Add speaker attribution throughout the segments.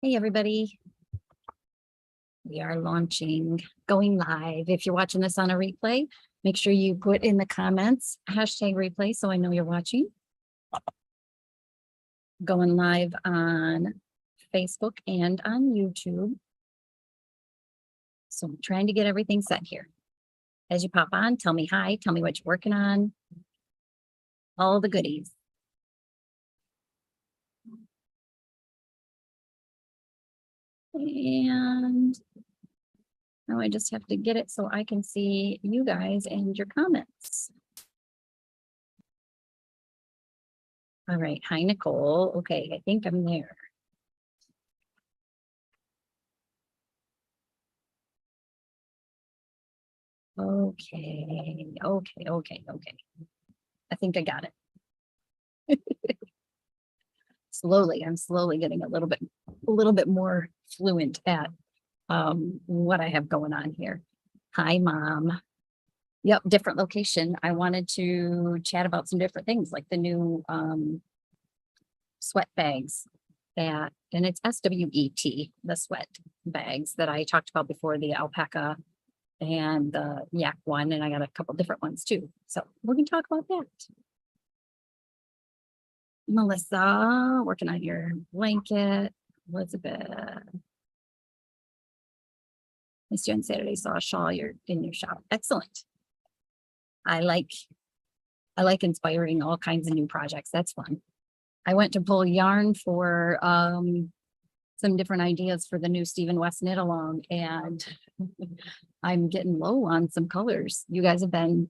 Speaker 1: Hey, everybody. We are launching, going live. If you're watching this on a replay, make sure you put in the comments #replay so I know you're watching. Going live on Facebook and on YouTube. So I'm trying to get everything set here. As you pop on, tell me hi, tell me what you're working on. All the goodies. And now I just have to get it so I can see you guys and your comments. All right. Hi, Nicole. Okay, I think I'm there. Okay. I think I got it. Slowly, I'm slowly getting a little bit more fluent at what I have going on here. Hi, Mom. Yep, different location. I wanted to chat about some different things like the new sweat bags and it's SWET, the sweat bags that I talked about before, the alpaca and the yak one, and I got a couple different ones too. So we're gonna talk about that. Melissa, working on your blanket. Elizabeth. Missed you on Saturday, saw a shawl in your shop. Excellent. I like inspiring all kinds of new projects. That's fun. I went to pull yarn for some different ideas for the new Stephen West knit along, and I'm getting low on some colors. You guys have been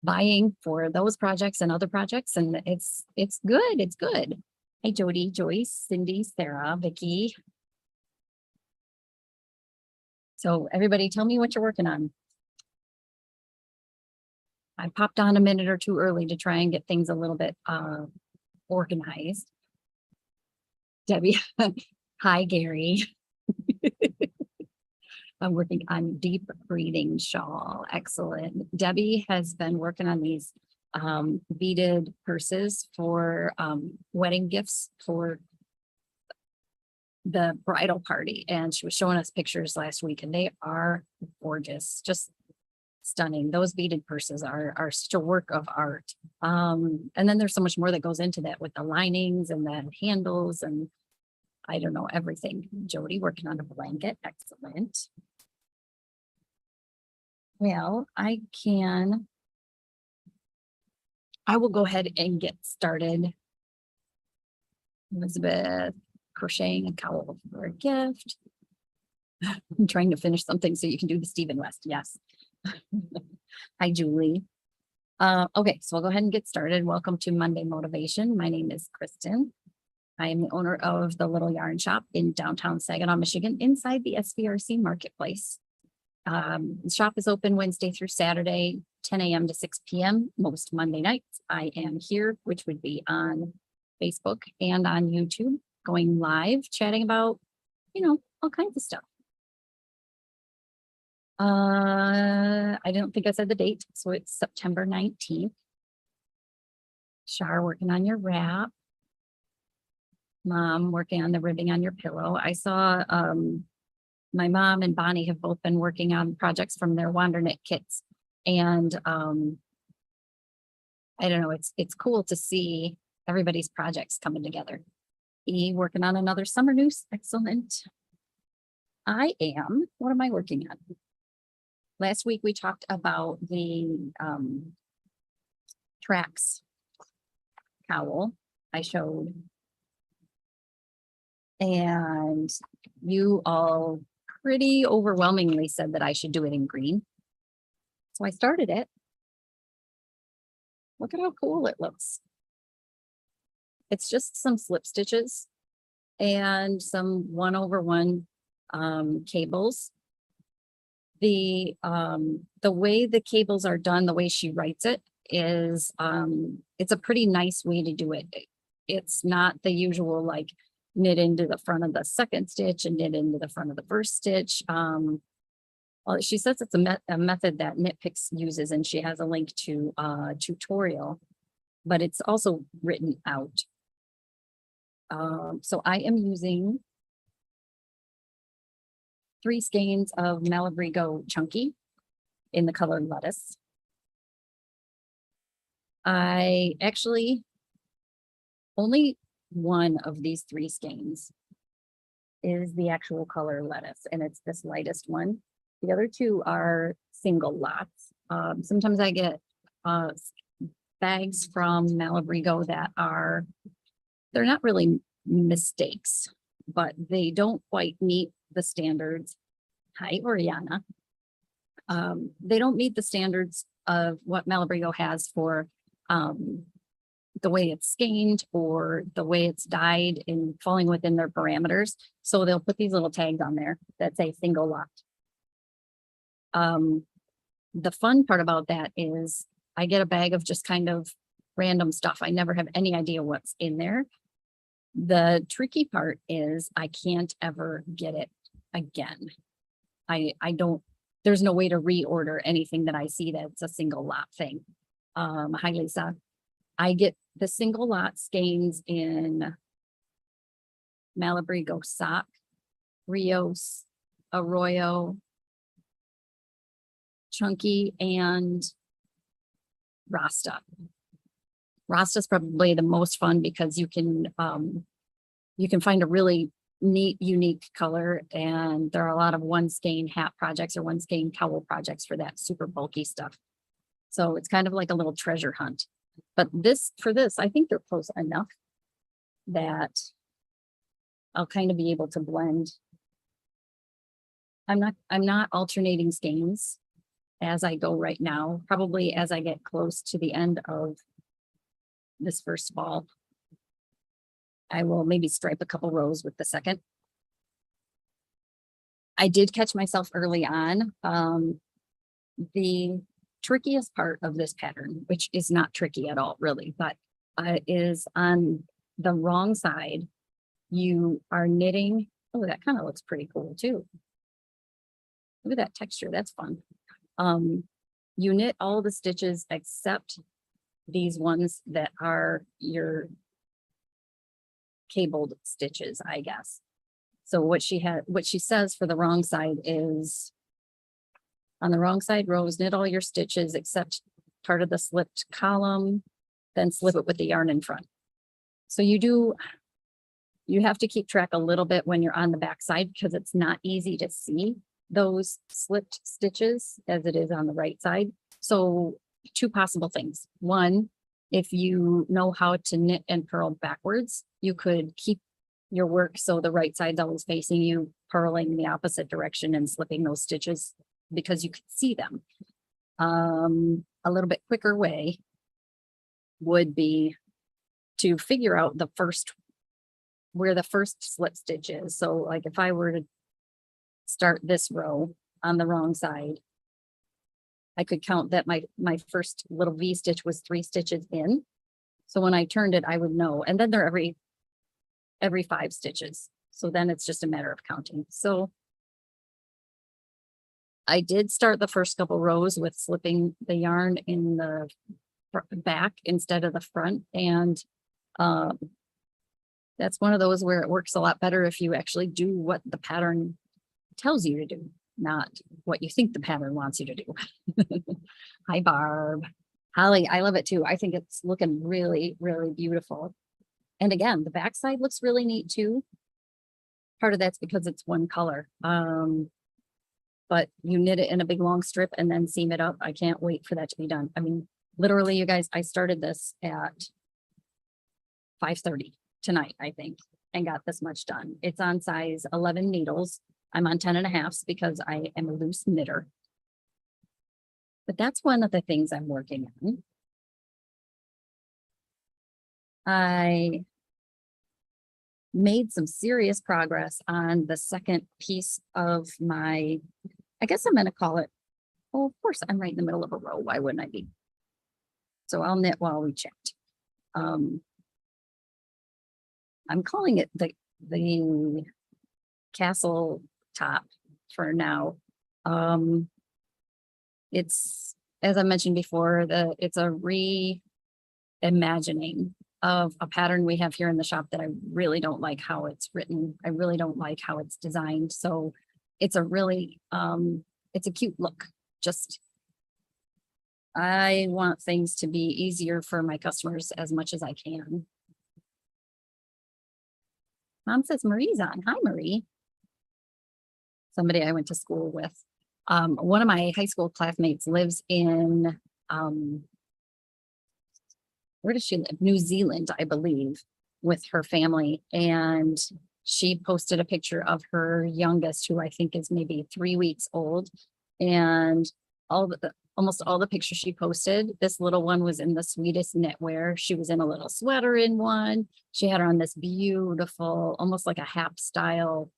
Speaker 1: buying for those projects and other projects, and it's good. It's good. Hey, Jody, Joyce, Cindy, Sarah, Vicky. So everybody tell me what you're working on. I popped on a minute or two early to try and get things a little bit organized. Debbie, hi, Gary. I'm working on deep breathing shawl. Excellent. Debbie has been working on these beaded purses for wedding gifts for the bridal party. And she was showing us pictures last week and they are gorgeous, just stunning. Those beaded purses are such a work of art. And then there's so much more that goes into that with the linings and the handles and I don't know, everything. Jody working on a blanket. Excellent. Well, I will go ahead and get started. Elizabeth crocheting a cowl for a gift. I'm trying to finish something so you can do the Stephen West. Yes. Hi, Julie. Okay, so we'll go ahead and get started. Welcome to Monday Motivation. My name is Kristen. I am the owner of the Little Yarn Shop in downtown Saginaw, Michigan, inside the SVRC Marketplace. The shop is open Wednesday through Saturday, 10 a.m. to 6 p.m. Most Monday nights. I am here, which would be on Facebook and on YouTube, going live, chatting about, all kinds of stuff. I don't think I said the date, so it's September 19th. Shar working on your wrap. Mom working on the ribbing on your pillow. I saw my mom and Bonnie have both been working on projects from their Wander Knit kits. And I don't know, it's cool to see everybody's projects coming together. Working on another summer noose. Excellent. What am I working on? Last week we talked about the Tracks cowl I showed. And you all pretty overwhelmingly said that I should do it in green. So I started it. Look at how cool it looks. It's just some slip stitches and some 1/1 cables. The way the cables are done, the way she writes it is it's a pretty nice way to do it. It's not the usual like knit into the front of the second stitch and knit into the front of the first stitch. Well, she says it's a method that Knit Picks uses, and she has a link to a tutorial, but it's also written out. So I am using 3 skeins of Malabrigo Chunky in the color Lettuce. I actually only one of these 3 skeins is the actual color Lettuce, and it's this lightest one. The other 2 are single lots. Sometimes I get bags from Malabrigo that they're not really mistakes, but they don't quite meet the standards. Hi, Oriana. They don't meet the standards of what Malabrigo has for the way it's skeined or the way it's dyed and falling within their parameters. So they'll put these little tags on there that say single lot. The fun part about that is I get a bag of just kind of random stuff. I never have any idea what's in there. The tricky part is I can't ever get it again. I don't, there's no way to reorder anything that I see that's a single lot thing. Hi, Lisa. I get the single lot skeins in Malabrigo Sock, Rios, Arroyo, Chunky, and Rasta. Rasta's probably the most fun because you can find a really neat, unique color, and there are a lot of 1 skein hat projects or 1 skein cowl projects for that super bulky stuff. So it's kind of like a little treasure hunt. But for this, I think they're close enough that I'll kind of be able to blend. I'm not alternating skeins as I go right now. Probably as I get close to the end of this first ball, I will maybe stripe a couple rows with the second. I did catch myself early on. The trickiest part of this pattern, which is not tricky at all, really, but is on the wrong side. You are knitting. Oh, that kind of looks pretty cool too. Look at that texture. That's fun. You knit all the stitches except these ones that are your cabled stitches, I guess. So what she says for the wrong side is, on the wrong side rows, knit all your stitches except part of the slipped column, then slip it with the yarn in front. So you have to keep track a little bit when you're on the back side because it's not easy to see those slipped stitches as it is on the right side. So 2 possible things. One, if you know how to knit and purl backwards, you could keep your work so the right side's always facing you, purling the opposite direction and slipping those stitches because you can see them. A little bit quicker way would be to figure out where the first slip stitch is. So like if I were to start this row on the wrong side, I could count that my first little V stitch was 3 stitches in. So when I turned it, I would know. And then they're every 5 stitches. So then it's just a matter of counting. So I did start the first couple rows with slipping the yarn in the back instead of the front. And that's one of those where it works a lot better if you actually do what the pattern tells you to do, not what you think the pattern wants you to do. Hi, Barb. Holly, I love it too. I think it's looking really, really beautiful. And again, the backside looks really neat too. Part of that's because it's 1 color. But you knit it in a big long strip and then seam it up. I can't wait for that to be done. I mean, literally, you guys, I started this at 5:30 tonight, I think, and got this much done. It's on size 11 needles. I'm on 10.5 because I am a loose knitter. But that's one of the things I'm working on. I made some serious progress on the second piece of my, I guess I'm going to call it, oh, of course, I'm right in the middle of a row. Why wouldn't I be? So I'll knit while we chat. I'm calling it the castle top for now. It's, as I mentioned before, it's a reimagining of a pattern we have here in the shop that I really don't like how it's written. I really don't like how it's designed. So it's a really, it's a cute look. Just, I want things to be easier for my customers as much as I can. Mom says Marie's on. Hi, Marie. Somebody I went to school with. One of my high school classmates lives in, where does she live? New Zealand, I believe, with her family. And she posted a picture of her youngest, who I think is maybe 3 weeks old. And almost all the pictures she posted, this little one was in the sweetest knitwear. She was in a little sweater in one. She had her on this beautiful, almost like a hap style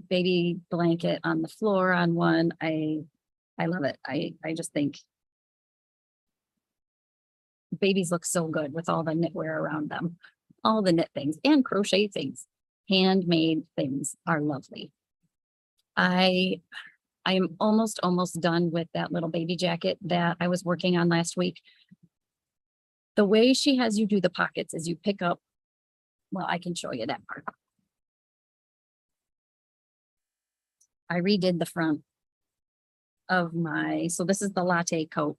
Speaker 1: baby blanket on the floor on one. I love it. I just think babies look so good with all the knitwear around them, all the knit things and crochet things. Handmade things are lovely. I am almost done with that little baby jacket that I was working on last week. The way she has you do the pockets is you pick up, well, I can show you that part. I redid the front of my, so this is the latte coat.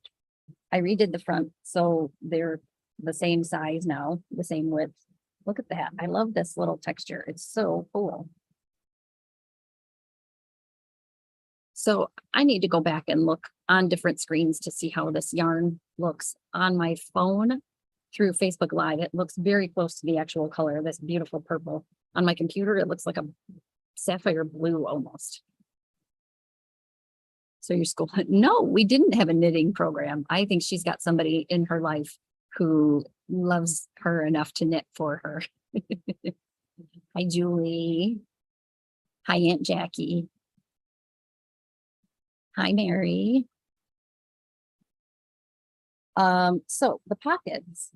Speaker 1: I redid the front, so they're the same size now, the same width. Look at that. I love this little texture. It's so cool. So I need to go back and look on different screens to see how this yarn looks on my phone through Facebook Live. It looks very close to the actual color, this beautiful purple. On my computer, it looks like a sapphire blue almost. So your school, no, we didn't have a knitting program. I think she's got somebody in her life who loves her enough to knit for her. Hi, Julie. Hi, Aunt Jackie. Hi, Mary. So the pockets,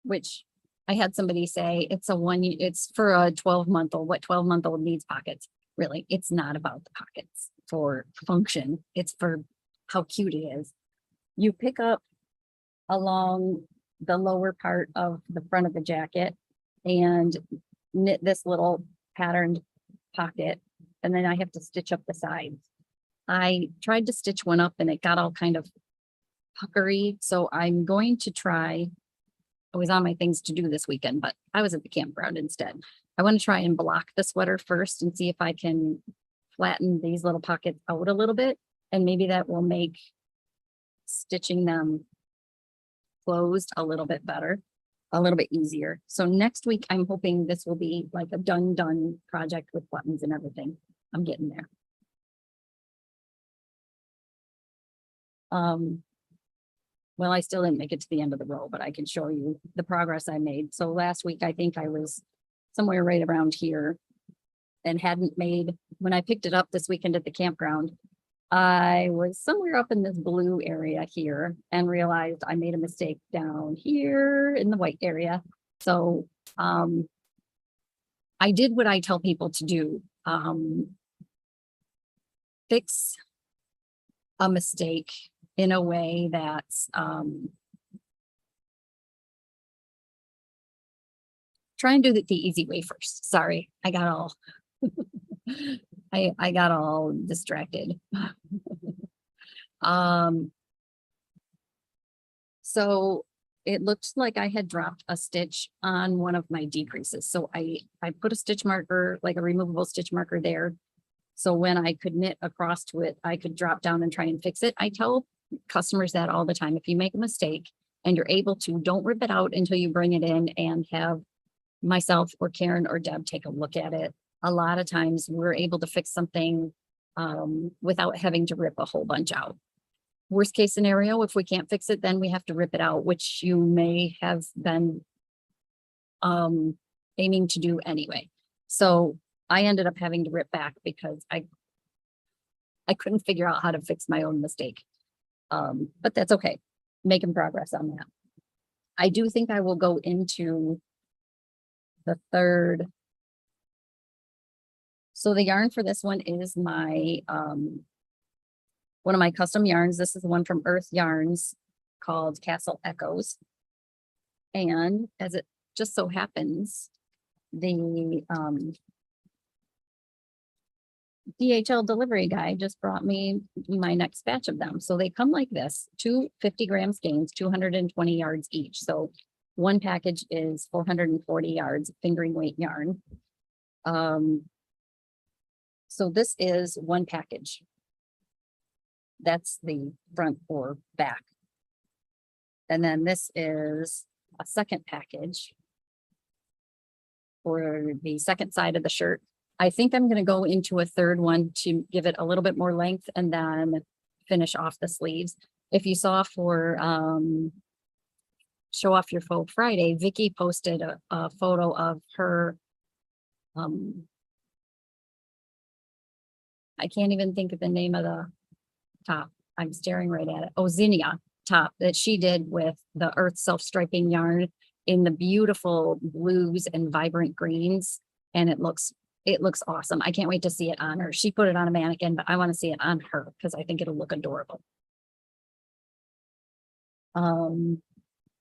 Speaker 1: which I had somebody say it's for a 12-month-old. What 12-month-old needs pockets? Really, it's not about the pockets for function. It's for how cute it is. You pick up along the lower part of the front of the jacket and knit this little patterned pocket, and then I have to stitch up the sides. I tried to stitch one up and it got all kind of puckery, so I'm going to try. I was on my things to do this weekend, but I was at the campground instead. I want to try and block the sweater first and see if I can flatten these little pockets out a little bit, and maybe that will make stitching them closed a little bit better, a little bit easier. So next week, I'm hoping this will be like a done project with buttons and everything. I'm getting there. Well, I still didn't make it to the end of the row, but I can show you the progress I made. So last week, I think I was somewhere right around here and hadn't made, when I picked it up this weekend at the campground, I was somewhere up in this blue area here and realized I made a mistake down here in the white area. So I did what I tell people to do. Fix a mistake in a way that's try and do the easy way first. Sorry, I got all I got all distracted. So it looked like I had dropped a stitch on one of my decreases. So I put a stitch marker, like a removable stitch marker there. So when I could knit across to it, I could drop down and try and fix it. I tell customers that all the time. If you make a mistake and you're able to, don't rip it out until you bring it in and have myself or Karen or Deb take a look at it. A lot of times we're able to fix something without having to rip a whole bunch out. Worst case scenario, if we can't fix it, then we have to rip it out, which you may have been aiming to do anyway. So I ended up having to rip back because I couldn't figure out how to fix my own mistake. But that's okay. Making progress on that. I do think I will go into the third. So the yarn for this one is my one of my custom yarns. This is the one from Earth Yarns called Castle Echoes. And as it just so happens, the DHL delivery guy just brought me my next batch of them. So they come like this, 250-gram skeins, 220 yards each. So one package is 440 yards fingering weight yarn. So this is one package. That's the front or back. And then this is a second package for the second side of the shirt. I think I'm going to go into a third one to give it a little bit more length and then finish off the sleeves. If you saw for Show Off Your Faux Friday, Vicky posted a photo of her. I can't even think of the name of the top. I'm staring right at it. Oh, Zinnia top that she did with the Earth Self-Striping yarn in the beautiful blues and vibrant greens. And it looks awesome. I can't wait to see it on her. She put it on a mannequin, but I want to see it on her because I think it'll look adorable.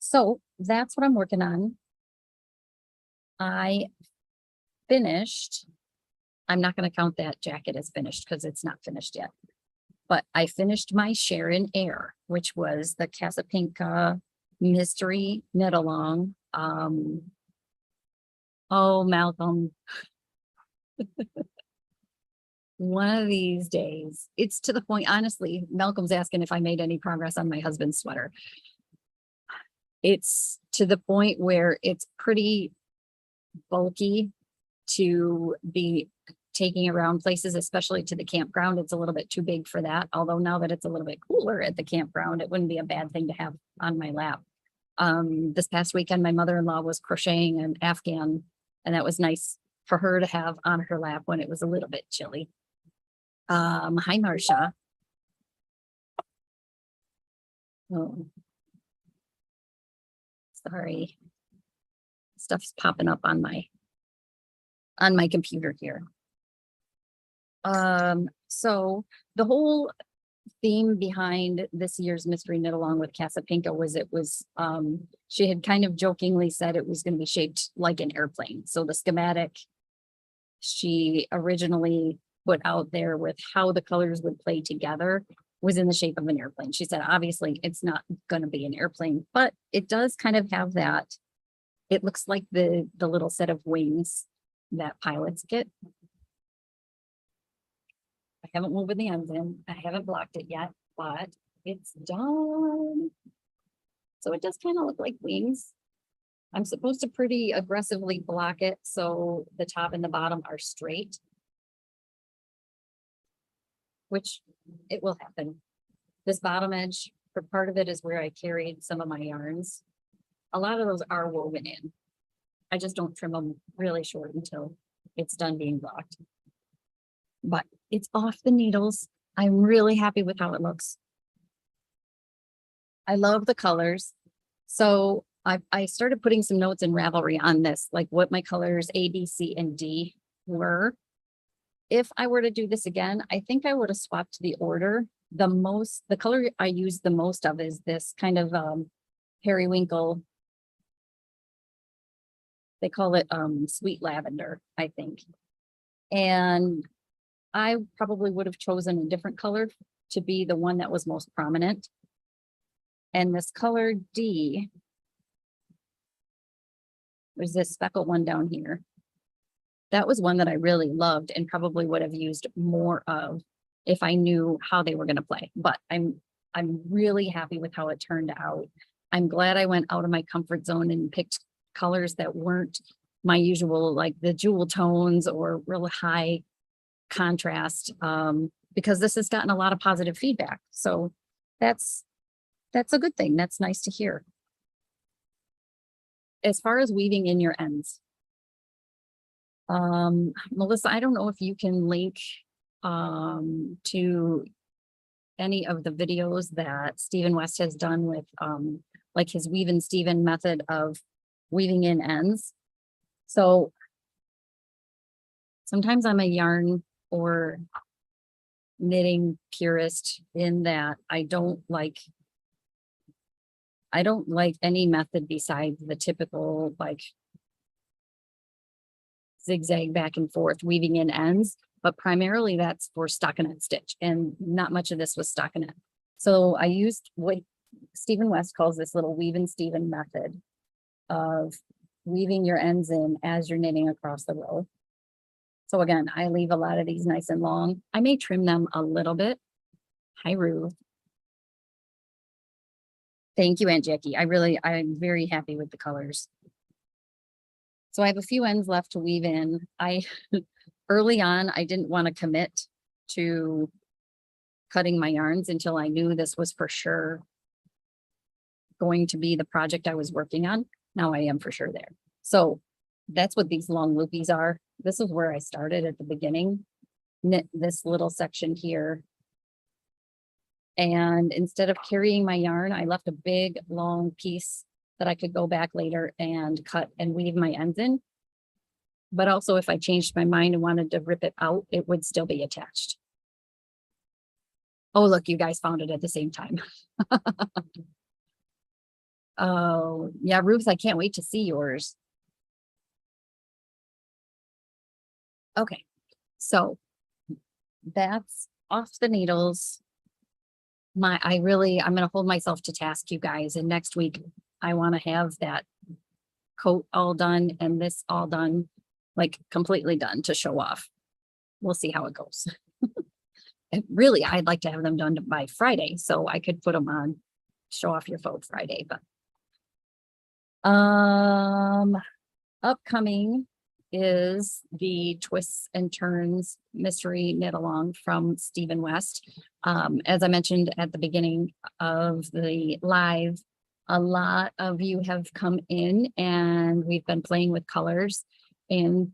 Speaker 1: So that's what I'm working on. I finished. I'm not going to count that jacket as finished because it's not finished yet. But I finished my Sharon Air, which was the Casapinka mystery knit along. Oh, Malcolm. One of these days, it's to the point, honestly, Malcolm's asking if I made any progress on my husband's sweater. It's to the point where it's pretty bulky to be taking around places, especially to the campground. It's a little bit too big for that. Although now that it's a little bit cooler at the campground, it wouldn't be a bad thing to have on my lap. This past weekend, my mother-in-law was crocheting an Afghan, and that was nice for her to have on her lap when it was a little bit chilly. Hi, Marcia. Oh, sorry. Stuff's popping up on my computer here. So the whole theme behind this year's mystery knit along with Casapinka was she had kind of jokingly said it was going to be shaped like an airplane. So the schematic she originally put out there with how the colors would play together was in the shape of an airplane. She said, obviously it's not going to be an airplane, but it does kind of have that. It looks like the little set of wings that pilots get. I haven't woven the ends in. I haven't blocked it yet, but it's done. So it does kind of look like wings. I'm supposed to pretty aggressively block it so the top and the bottom are straight, which it will happen. This bottom edge, for part of it is where I carried some of my yarns. A lot of those are woven in. I just don't trim them really short until it's done being blocked. But it's off the needles. I'm really happy with how it looks. I love the colors. So I started putting some notes in Ravelry on this, like what my colors A, B, C, and D were. If I were to do this again, I think I would have swapped the order. The color I use the most of is this kind of periwinkle. They call it sweet lavender, I think. And I probably would have chosen a different color to be the one that was most prominent. And this color D, there's this speckled one down here. That was one that I really loved and probably would have used more of if I knew how they were going to play. But I'm really happy with how it turned out. I'm glad I went out of my comfort zone and picked colors that weren't my usual, like the jewel tones or really high contrast, because this has gotten a lot of positive feedback. So that's a good thing. That's nice to hear. As far as weaving in your ends, Melissa, I don't know if you can link to any of the videos that Stephen West has done with like his Weave and Steven method of weaving in ends. So sometimes I'm a yarn or knitting purist in that I don't like any method besides the typical like zigzag back and forth weaving in ends. but primarily that's for stockinette stitch, and not much of this was stockinette. So I used what Stephen West calls this little weave and Stephen method of weaving your ends in as you're knitting across the row. So again, I leave a lot of these nice and long. I may trim them a little bit. Hi, Ruth. Thank you, Aunt Jackie. I'm very happy with the colors. So I have a few ends left to weave in. Early on, I didn't want to commit to cutting my yarns until I knew this was for sure going to be the project I was working on. Now I am for sure there. So that's what these long loopies are. This is where I started at the beginning. Knit this little section here. And instead of carrying my yarn, I left a big long piece that I could go back later and cut and weave my ends in. But also if I changed my mind and wanted to rip it out, it would still be attached. Oh, look, you guys found it at the same time. Oh, yeah, Ruth, I can't wait to see yours. Okay, so that's off the needles. I'm going to hold myself to task, you guys, and next week I want to have that coat all done and this all done, like completely done to show off. We'll see how it goes. And really, I'd like to have them done by Friday so I could put them on, show off your faux Friday, but upcoming is the Twists and Turns mystery knit along from Stephen West. As I mentioned at the beginning of the live, a lot of you have come in and we've been playing with colors, and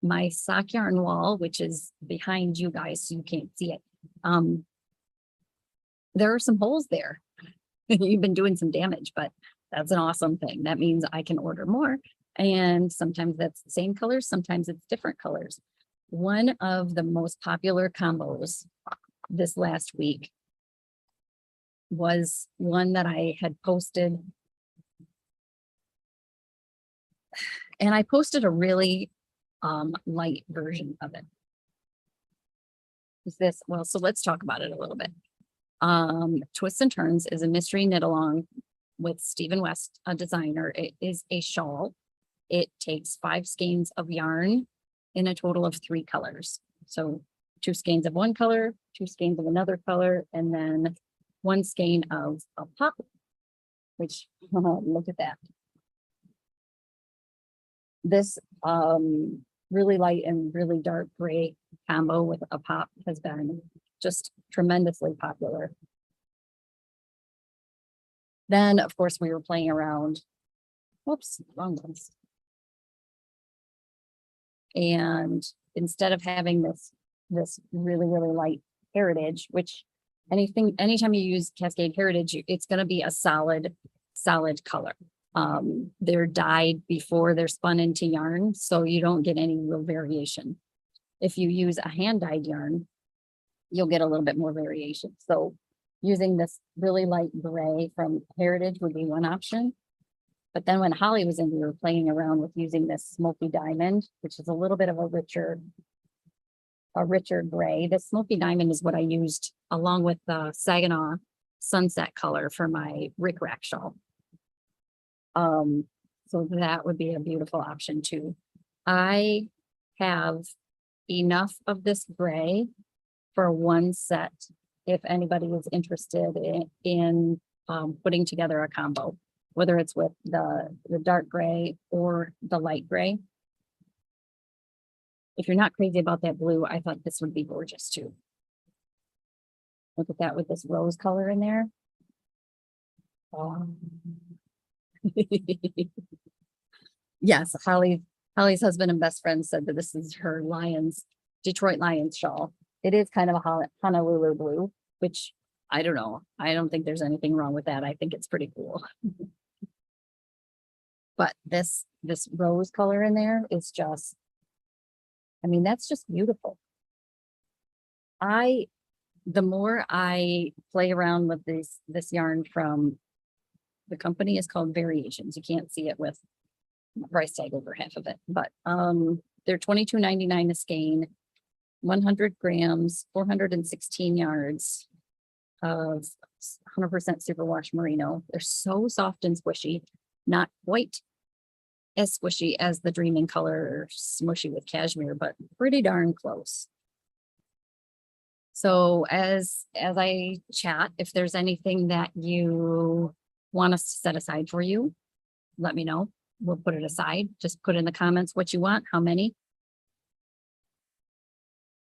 Speaker 1: my sock yarn wall, which is behind you guys, so you can't see it. There are some holes there. You've been doing some damage, but that's an awesome thing. That means I can order more. And sometimes that's the same colors, sometimes it's different colors. One of the most popular combos this last week was one that I had posted. And I posted a really light version of it. Is this, well, so let's talk about it a little bit. Twists and Turns is a mystery knit along with Stephen West, a designer. It is a shawl. It takes 5 skeins of yarn in a total of 3 colors. So 2 skeins of one color, 2 skeins of another color, and then 1 skein of a pop, which look at that. This really light and really dark gray combo with a pop has been just tremendously popular. Then, of course, we were playing around. Whoops, wrong ones. And instead of having this really, really light heritage, which anytime you use Cascade Heritage, it's going to be a solid color. They're dyed before they're spun into yarn, so you don't get any real variation. If you use a hand dyed yarn, you'll get a little bit more variation. So using this really light gray from Heritage would be one option. But then when Holly was in, we were playing around with using this smoky diamond, which is a little bit of a richer gray. This smoky diamond is what I used along with the Saginaw sunset color for my Rick Rack shawl. So that would be a beautiful option too. I have enough of this gray for one set if anybody is interested in putting together a combo, whether it's with the dark gray or the light gray. If you're not crazy about that blue, I thought this would be gorgeous too. Look at that with this rose color in there. Oh. Yes, Holly's husband and best friend said that this is her Detroit Lions shawl. It is kind of a Honolulu blue, which I don't know. I don't think there's anything wrong with that. I think it's pretty cool. But this rose color in there is just, I mean, that's just beautiful. The more I play around with this yarn from, the company is called Variations. You can't see it with price tag over half of it, but they're $22.99 a skein. 100 grams, 416 yards of 100% superwash merino. They're so soft and squishy, not quite as squishy as the Dreaming Color Smushy with Cashmere, but pretty darn close. So as I chat, if there's anything that you want us to set aside for you, let me know. We'll put it aside. Just put in the comments what you want, how many.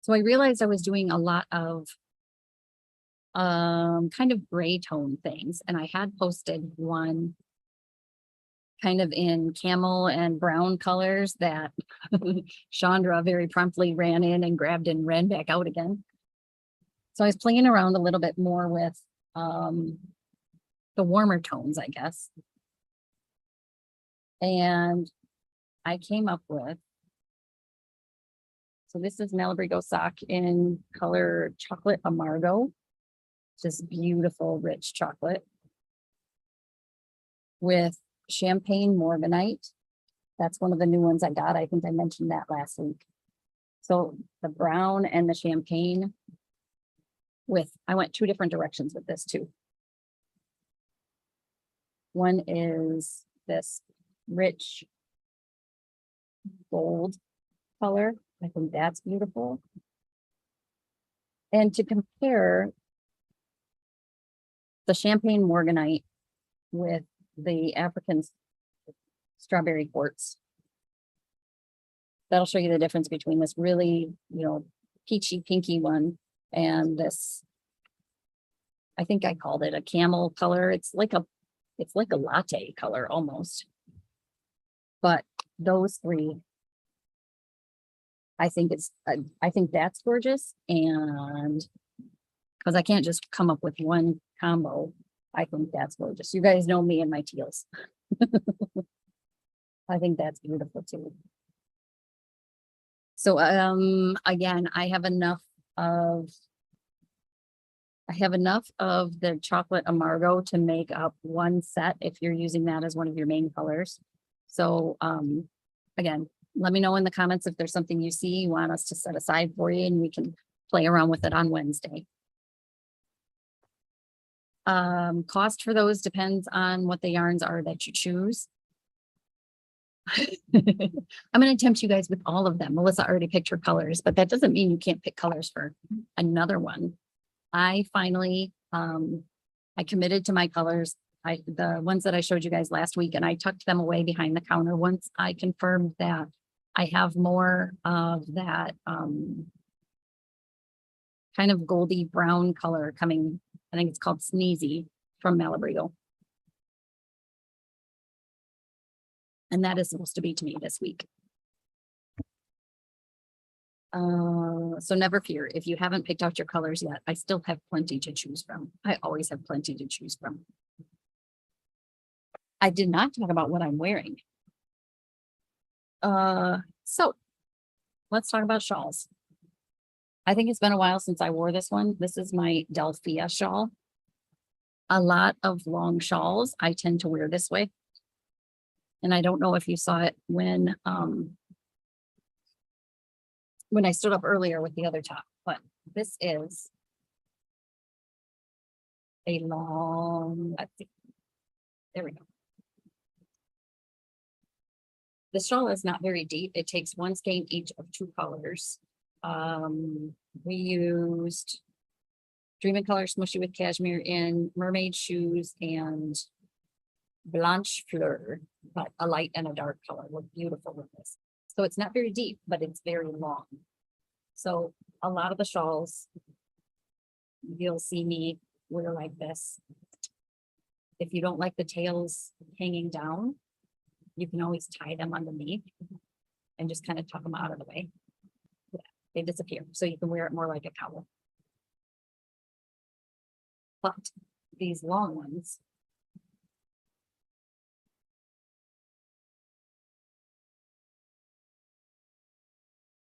Speaker 1: So I realized I was doing a lot of kind of gray tone things, and I had posted one kind of in camel and brown colors that Chandra very promptly ran in and grabbed and ran back out again. So I was playing around a little bit more with the warmer tones, I guess. And I came up with, so this is Malabrigo sock in color Chocolate Amargo, just beautiful, rich chocolate with Champagne Morganite. That's one of the new ones I got. I think I mentioned that last week. So the brown and the champagne with, I went two different directions with this too. One is this rich gold color. I think that's beautiful. And to compare the Champagne Morganite with the African Strawberry Quartz, that'll show you the difference between this really, peachy pinky one and this, I think I called it a camel color. It's like a latte color almost. But those three, I think that's gorgeous. And because I can't just come up with one combo, I think that's gorgeous. You guys know me and my teals. I think that's beautiful too. So again, I have enough of the Chocolate Amargo to make up one set if you're using that as one of your main colors. So again, let me know in the comments if there's something you see you want us to set aside for you, and we can play around with it on Wednesday. Cost for those depends on what the yarns are that you choose. I'm going to tempt you guys with all of them. Melissa already picked her colors, but that doesn't mean you can't pick colors for another one. I finally, I committed to my colors. The ones that I showed you guys last week, and I tucked them away behind the counter once I confirmed that I have more of that kind of goldy brown color coming. I think it's called Sneezy from Malabrigo. And that is supposed to be to me this week. So never fear. If you haven't picked out your colors yet, I still have plenty to choose from. I always have plenty to choose from. I did not talk about what I'm wearing. So let's talk about shawls. I think it's been a while since I wore this one. This is my Delphia shawl. A lot of long shawls I tend to wear this way. And I don't know if you saw it when I stood up earlier with the other top, but this is a long, let's see, there we go. The shawl is not very deep. It takes one skein each of two colors. We used Dreaming Color Smushy with Cashmere in Mermaid Shoes and Blanche Fleur, but a light and a dark color look beautiful with this. So it's not very deep, but it's very long. So a lot of the shawls you'll see me wear like this. If you don't like the tails hanging down, you can always tie them underneath and just kind of tuck them out of the way. Yeah, they disappear. So you can wear it more like a cowl. But these long ones,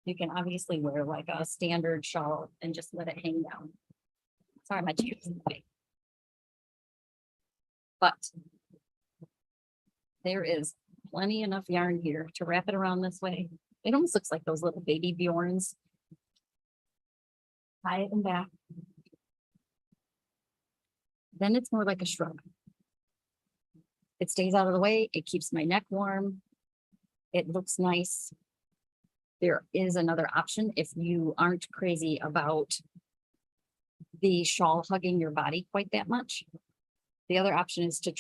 Speaker 1: you can obviously wear like a standard shawl and just let it hang down. Sorry, my chair is in the way. But there is plenty enough yarn here to wrap it around this way. It almost looks like those little baby Bjorns tie it in back. Then it's more like a shrug. It stays out of the way. It keeps my neck warm. It looks nice. There is another option if you aren't crazy about the shawl hugging your body quite that much. The other option is to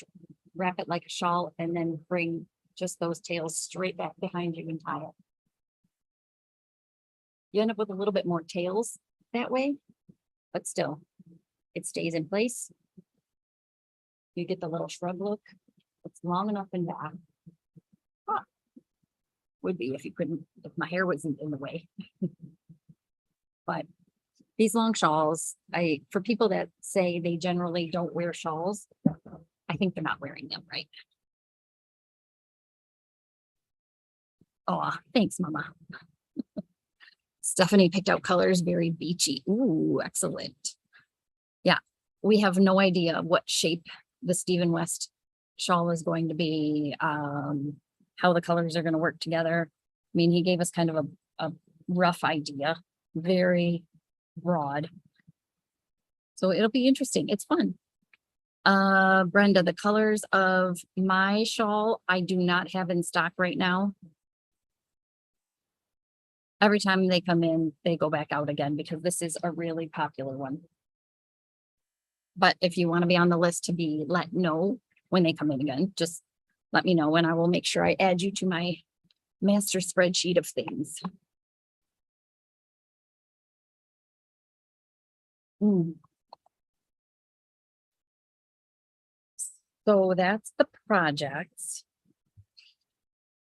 Speaker 1: wrap it like a shawl and then bring just those tails straight back behind you and tie it. You end up with a little bit more tails that way, but still, it stays in place. You get the little shrug look. It's long enough in back. Would be if you couldn't, if my hair wasn't in the way. But these long shawls, for people that say they generally don't wear shawls, I think they're not wearing them right. Oh, thanks, Mama. Stephanie picked out colors very beachy. Ooh, excellent. Yeah, we have no idea what shape the Stephen West shawl is going to be, how the colors are going to work together. I mean, he gave us kind of a rough idea, very broad. So it'll be interesting. It's fun. Brenda, the colors of my shawl, I do not have in stock right now. Every time they come in, they go back out again because this is a really popular one. But if you want to be on the list to be let know when they come in again, just let me know and I will make sure I add you to my master spreadsheet of things. So that's the projects.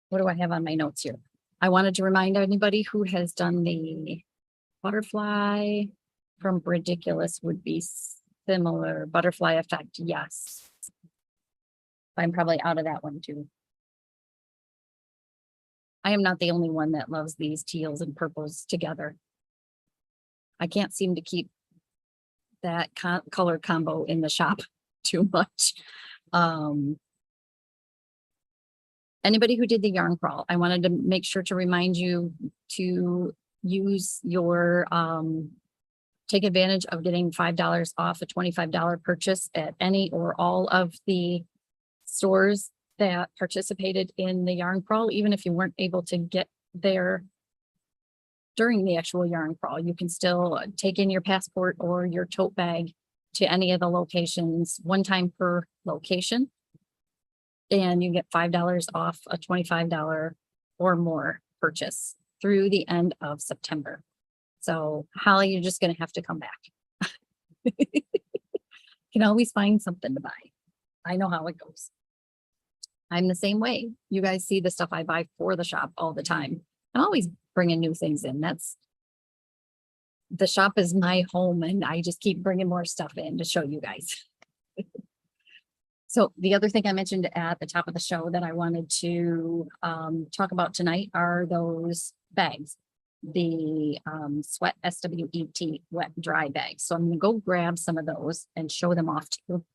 Speaker 1: What do I have on my notes here? I wanted to remind anybody who has done the butterfly from Ridiculous would be similar. Butterfly effect, yes. I'm probably out of that one too. I am not the only one that loves these teals and purples together. I can't seem to keep that color combo in the shop too much. Anybody who did the yarn crawl, I wanted to make sure to remind you to use your, take advantage of getting $5 off a $25 purchase at any or all of the stores that participated in the yarn crawl. Even if you weren't able to get there during the actual yarn crawl, you can still take in your passport or your tote bag to any of the locations, one time per location. And you get $5 off a $25 or more purchase through the end of September. So Holly, you're just going to have to come back. You can always find something to buy. I know how it goes. I'm the same way. You guys see the stuff I buy for the shop all the time. I'm always bringing new things in. The shop is my home and I just keep bringing more stuff in to show you guys. So the other thing I mentioned at the top of the show that I wanted to talk about tonight are those bags, the Sweat SWET wet dry bags. So I'm going to go grab some of those and show them off to you.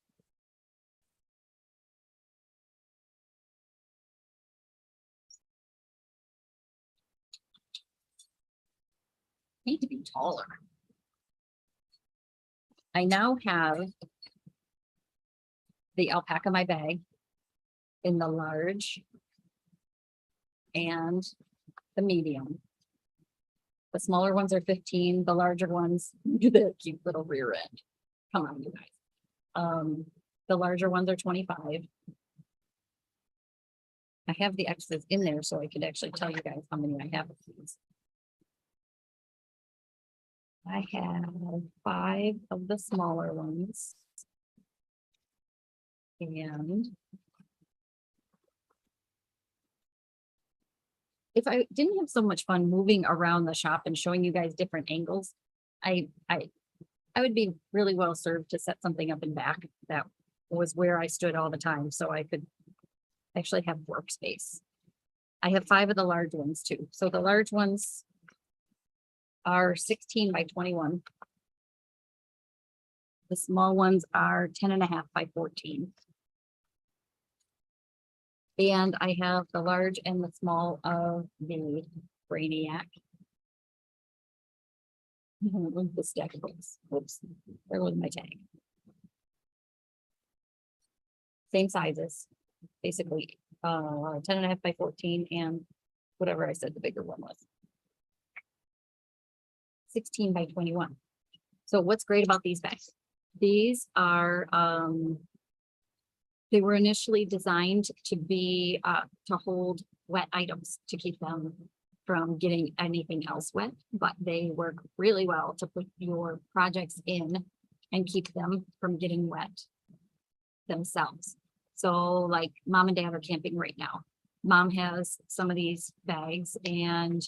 Speaker 1: Need to be taller. I now have the alpaca my bag in the large and the medium. The smaller ones are 15, the larger ones, do the cute little rear end. Come on, you guys. The larger ones are 25. I have the X's in there so I could actually tell you guys how many I have of these. I have 5 of the smaller ones. And if I didn't have so much fun moving around the shop and showing you guys different angles, I would be really well served to set something up in back that was where I stood all the time so I could actually have workspace. I have 5 of the large ones too. So the large ones are 16 by 21. The small ones are 10.5 by 14. And I have the large and the small of the Brainiac. With the stack of books. Oops, there was my tag. Same sizes, basically, 10.5 by 14 and whatever I said the bigger one was. 16 by 21. So what's great about these bags? These are, they were initially designed to be, to hold wet items, to keep them from getting anything else wet, but they work really well to put your projects in and keep them from getting wet themselves. So like mom and dad are camping right now. Mom has some of these bags and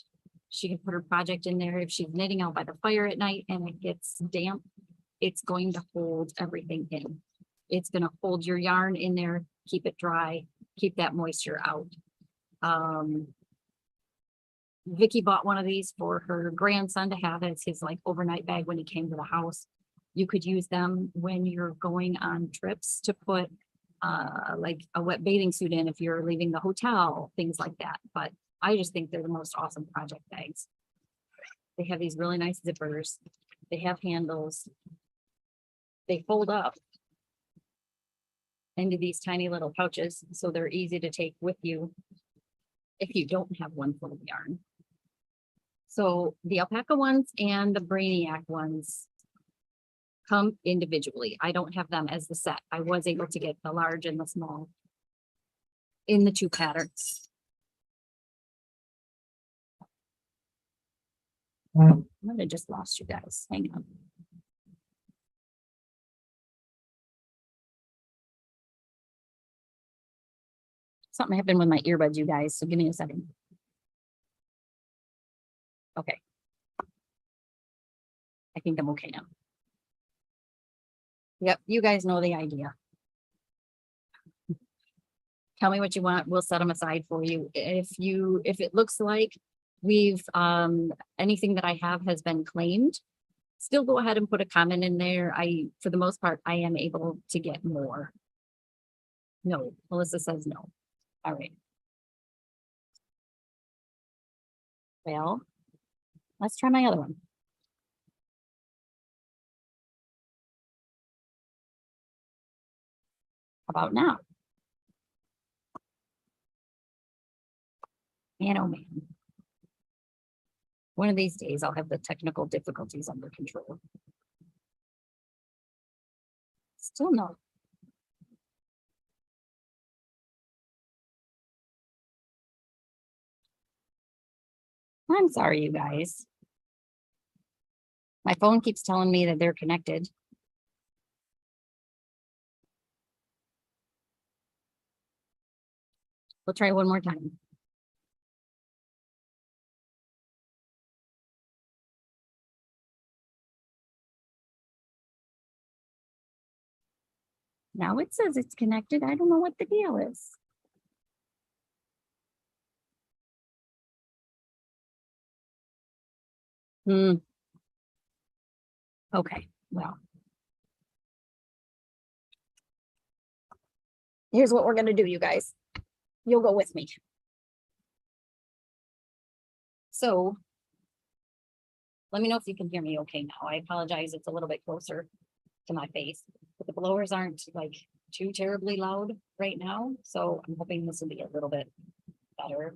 Speaker 1: she can put her project in there. If she's knitting out by the fire at night and it gets damp, it's going to hold everything in. It's going to hold your yarn in there, keep it dry, keep that moisture out. Vicky bought one of these for her grandson to have as his like overnight bag when he came to the house. You could use them when you're going on trips to put like a wet bathing suit in if you're leaving the hotel, things like that. But I just think they're the most awesome project bags. They have these really nice zippers. They have handles. They fold up into these tiny little pouches, so they're easy to take with you if you don't have one full of yarn. So the alpaca ones and the Brainiac ones come individually. I don't have them as the set. I was able to get the large and the small in the 2 patterns. I might have just lost you guys. Hang on. Something happened with my earbuds, you guys, so give me a second. Okay. I think I'm okay now. Yep, you guys know the idea. Tell me what you want. We'll set them aside for you. If it looks like we've, anything that I have has been claimed, still go ahead and put a comment in there. For the most part, I am able to get more. No, Melissa says no. All right. Well, let's try my other one. How about now? Man, oh man. One of these days I'll have the technical difficulties under control. Still no. I'm sorry, you guys. My phone keeps telling me that they're connected. We'll try one more time. Now it says it's connected. I don't know what the deal is. Okay, well. Here's what we're gonna do, you guys. You'll go with me. So let me know if you can hear me okay now. I apologize, it's a little bit closer to my face, but the blowers aren't like too terribly loud right now. So I'm hoping this will be a little bit better.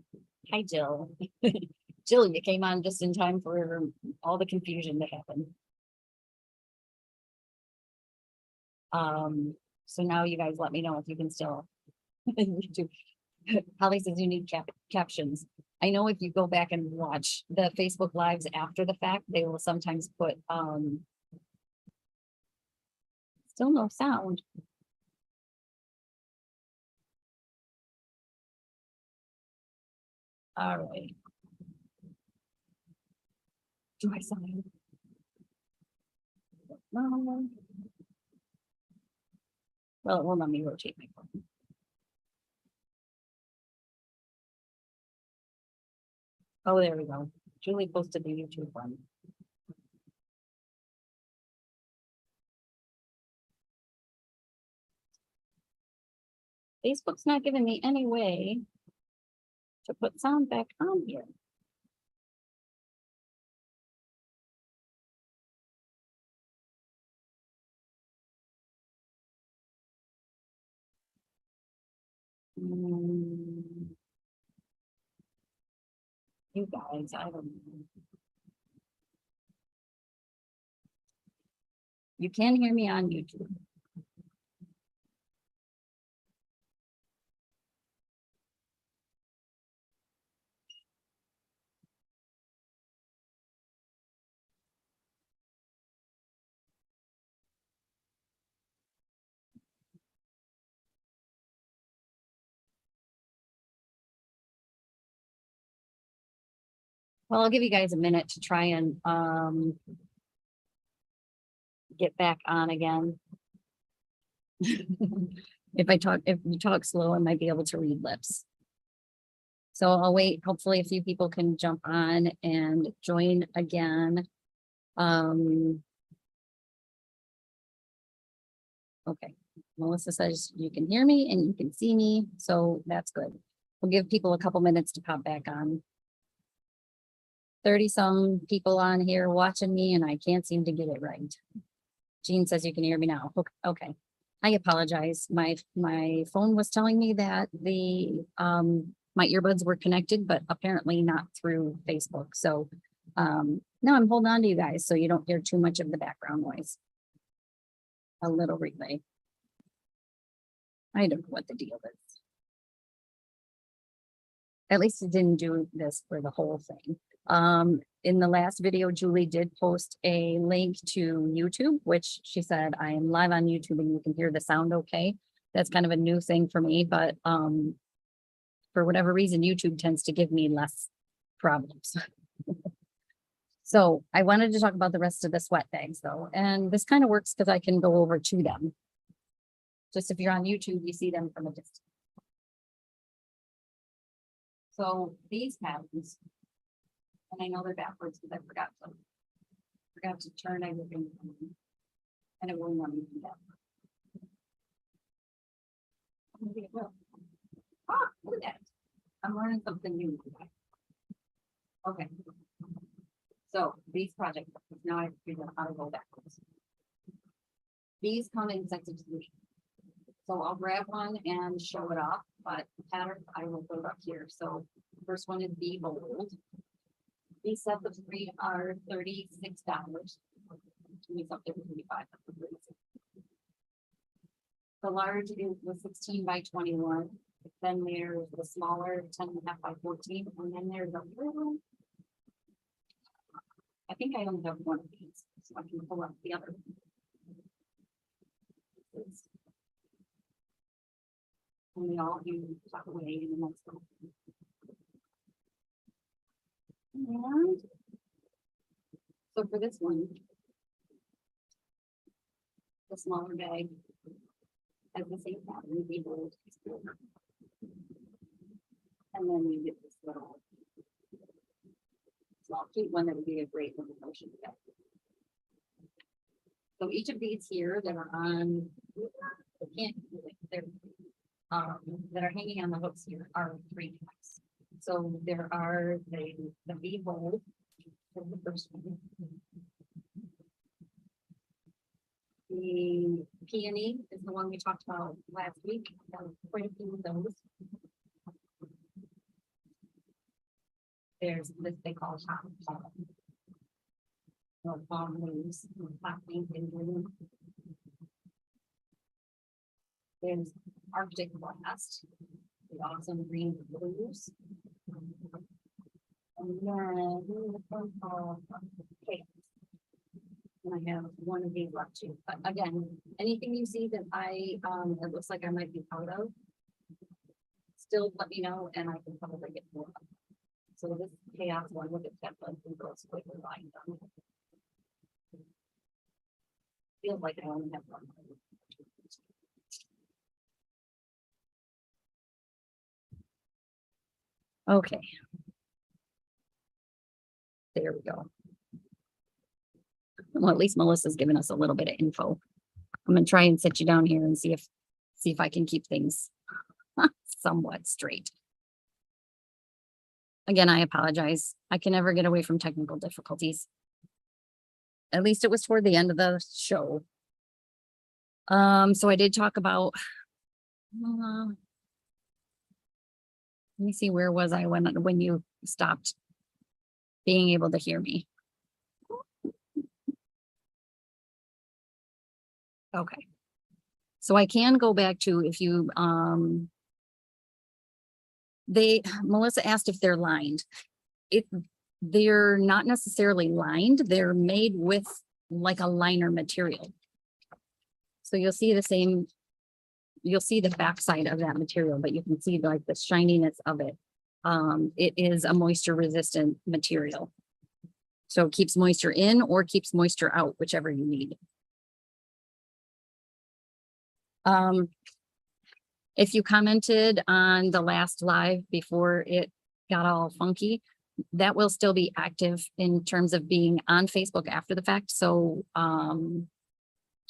Speaker 1: Hi, Jill. Jill, you came on just in time for all the confusion to happen. So now you guys let me know if you can still YouTube. Holly says you need captions. I know if you go back and watch the Facebook lives after the fact, they will sometimes put still no sound. All right. Do I sound? No. Well, it won't let me rotate my phone. Oh, there we go. Julie posted the YouTube one. Facebook's not giving me any way to put sound back on here. You guys, I don't know. You can hear me on YouTube. Well, I'll give you guys a minute to try and get back on again. If you talk slow, I might be able to read lips. So I'll wait. Hopefully a few people can jump on and join again. Okay, Melissa says you can hear me and you can see me, so that's good. We'll give people a couple minutes to pop back on. 30 some people on here watching me and I can't seem to get it right. Jean says you can hear me now. Okay. I apologize. My phone was telling me that the my earbuds were connected, but apparently not through Facebook. So now I'm holding on to you guys so you don't hear too much of the background noise. A little relay. I don't know what the deal is. At least it didn't do this for the whole thing. In the last video, Julie did post a link to YouTube, which she said I am live on YouTube and you can hear the sound okay. That's kind of a new thing for me, but for whatever reason, YouTube tends to give me less problems. So I wanted to talk about the rest of the sweat bags though, and this kind of works because I can go over to them. Just if you're on YouTube, you see them from a distance. So these patterns, and I know they're backwards because I forgot to turn everything, and it won't let me do that. Maybe it will. Ah, look at that. I'm learning something new. Okay. So these projects, now I have to figure out how to go backwards. These come in sets of three. So I'll grab one and show it off, but the pattern I will put up here. So the first one is Be Bold. These sets of three are $36. Something 35. The large is the 16 by 21. Then there's the smaller 10.5 by 14. And then there's a little, I think I only have one of these, so I can pull up the other. And we all do tuck away in the next one. And so for this one, the smaller bag has the same pattern, Be Bold. And then we get this little small cute one that would be a great little motion to get. So each of these here that are on, that are hanging on the hooks here are 3 types. So there are the Be Bold, the first one. The Peony is the one we talked about last week. Quite a few of those. There's this they call hot palm. No palm leaves, hot pink and green. There's Arctic Blast, the awesome green blues. And then okay. And I have one of these left too. But again, anything you see that it looks like I might be proud of, still let me know and I can probably get more. So this chaos one with the template and goes quickly lying down. Feels like I only have one. Okay. There we go. Well, at least Melissa's given us a little bit of info. I'm gonna try and sit you down here and see if I can keep things somewhat straight. Again, I apologize. I can never get away from technical difficulties. At least it was toward the end of the show. So I did talk about Let me see, where was I when you stopped being able to hear me? Okay. So I can go back to, if you, Melissa asked if they're lined. They're not necessarily lined, they're made with like a liner material. So you'll see the backside of that material, but you can see like the shininess of it. It is a moisture resistant material. So it keeps moisture in or keeps moisture out, whichever you need. If you commented on the last live before it got all funky, that will still be active in terms of being on Facebook after the fact. So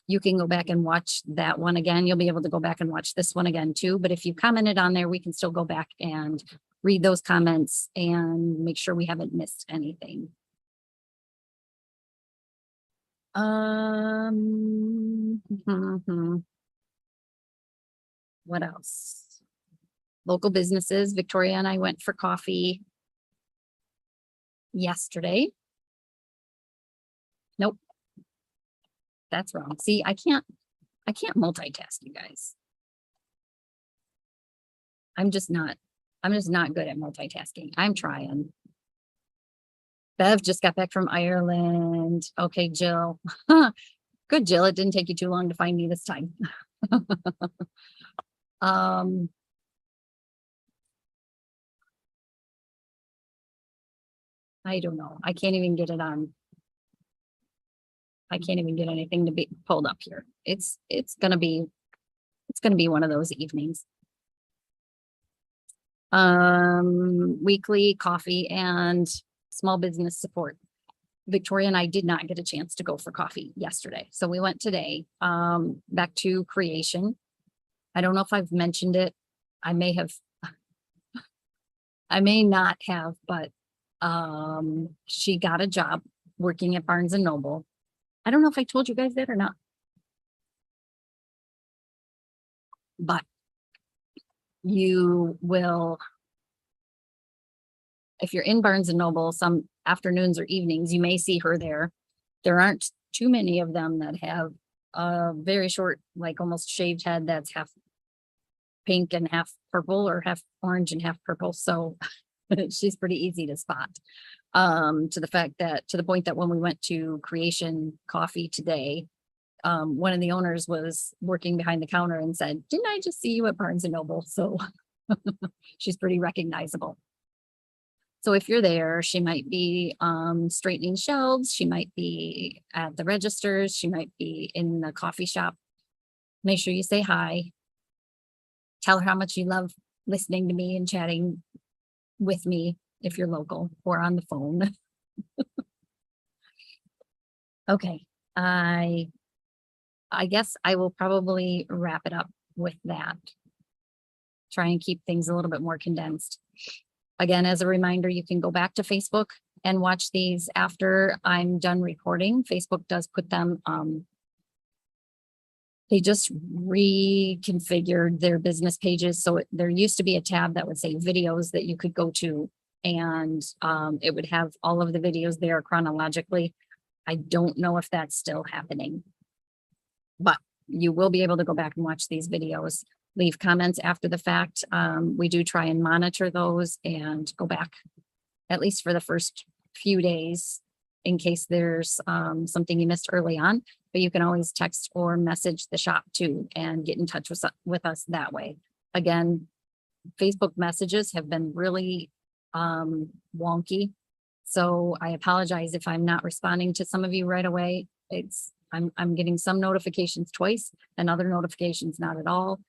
Speaker 1: you can go back and watch that one again. You'll be able to go back and watch this one again too. But if you commented on there, we can still go back and read those comments and make sure we haven't missed anything. What else? Local businesses. Victoria and I went for coffee yesterday. Nope. That's wrong. See, I can't multitask, you guys. I'm just not good at multitasking. I'm trying. Bev just got back from Ireland. Okay, Jill. Good, Jill. It didn't take you too long to find me this time. I don't know. I can't even get it on. I can't even get anything to be pulled up here. It's gonna be one of those evenings. Weekly coffee and small business support. Victoria and I did not get a chance to go for coffee yesterday. So we went today, back to Creation. I don't know if I've mentioned it. I may have, I may not have, but she got a job working at Barnes and Noble. I don't know if I told you guys that or not. But you will, if you're in Barnes and Noble some afternoons or evenings, you may see her there. There aren't too many of them that have a very short, like almost shaved head that's half pink and half purple, or half orange and half purple. So she's pretty easy to spot. To the point that when we went to Creation Coffee today, one of the owners was working behind the counter and said, "Didn't I just see you at Barnes and Noble?" So she's pretty recognizable. So if you're there, she might be straightening shelves. She might be at the registers. She might be in the coffee shop. Make sure you say hi. Tell her how much you love listening to me and chatting with me if you're local or on the phone. Okay, I guess I will probably wrap it up with that. Try and keep things a little bit more condensed. Again, as a reminder, you can go back to Facebook and watch these after I'm done recording. Facebook does put them, they just reconfigured their business pages. So there used to be a tab that would say videos that you could go to, and it would have all of the videos there chronologically. I don't know if that's still happening, but you will be able to go back and watch these videos. Leave comments after the fact. We do try and monitor those and go back at least for the first few days in case there's something you missed early on, but you can always text or message the shop too and get in touch with us that way. Again, Facebook messages have been really wonky. So I apologize if I'm not responding to some of you right away. I'm getting some notifications twice and other notifications not at all.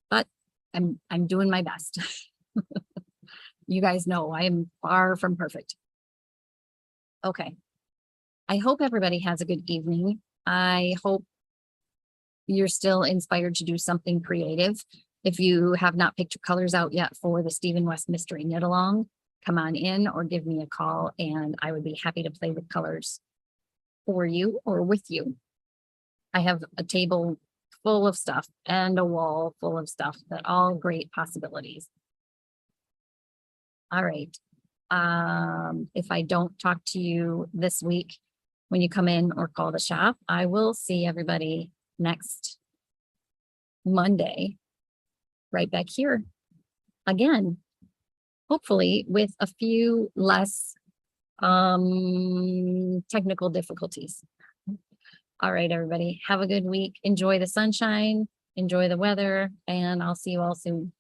Speaker 1: But I'm doing my best. You guys know I am far from perfect. Okay. I hope everybody has a good evening. I hope you're still inspired to do something creative. If you have not picked your colors out yet for the Stephen West Mystery Knit Along, come on in or give me a call and I would be happy to play with colors for you or with you. I have a table full of stuff and a wall full of stuff, that all great possibilities. All right. If I don't talk to you this week, when you come in or call the shop, I will see everybody next Monday, right back here again, hopefully with a few less technical difficulties. All right, everybody, have a good week. Enjoy the sunshine, enjoy the weather, and I'll see you all soon.